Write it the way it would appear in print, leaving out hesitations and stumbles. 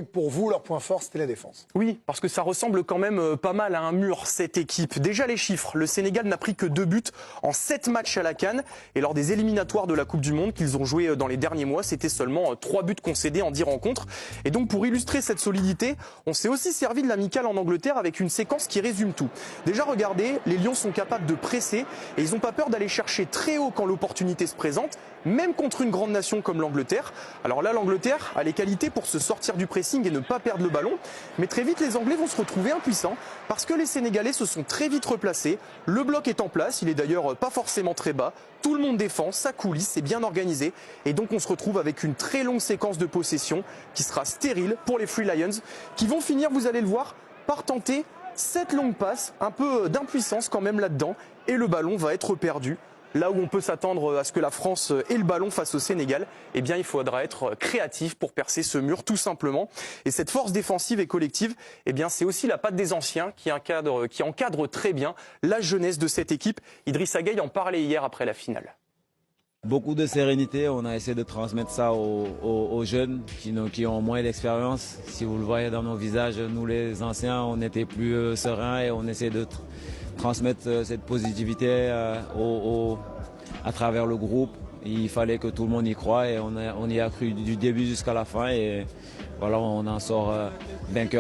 Pour vous, leur point fort, c'était la défense. Oui, parce que ça ressemble quand même pas mal à un mur, cette équipe. Déjà les chiffres, le Sénégal n'a pris que 2 buts en 7 matchs à la CAN. Et lors des éliminatoires de la Coupe du Monde qu'ils ont joué dans les derniers mois, c'était seulement 3 buts concédés en 10 rencontres. Et donc pour illustrer cette solidité, on s'est aussi servi de l'amicale en Angleterre avec une séquence qui résume tout. Déjà regardez, les Lions sont capables de presser et ils n'ont pas peur d'aller chercher très haut quand l'opportunité se présente, même contre une grande nation comme l'Angleterre. Alors là, l'Angleterre a les qualités pour se sortir du pressing et ne pas perdre le ballon. Mais très vite, les Anglais vont se retrouver impuissants parce que les Sénégalais se sont très vite replacés. Le bloc est en place, il est d'ailleurs pas forcément très bas. Tout le monde défend, ça coulisse, c'est bien organisé. Et donc on se retrouve avec une très longue séquence de possession qui sera stérile pour les Free Lions, qui vont finir, vous allez le voir, par tenter 7 longues passes, un peu d'impuissance quand même là-dedans. Et le ballon va être perdu. Là où on peut s'attendre à ce que la France ait le ballon face au Sénégal, eh bien il faudra être créatif pour percer ce mur tout simplement. Et cette force défensive et collective, eh bien c'est aussi la patte des anciens qui encadre très bien la jeunesse de cette équipe. Idrissa Gueye en parlait hier après la finale. Beaucoup de sérénité, on a essayé de transmettre ça aux jeunes qui ont moins d'expérience. Si vous le voyez dans nos visages, nous les anciens, on était plus sereins et on essaie de transmettre cette positivité à travers le groupe. Il fallait que tout le monde y croie et on y a cru du début jusqu'à la fin et voilà, on en sort vainqueur.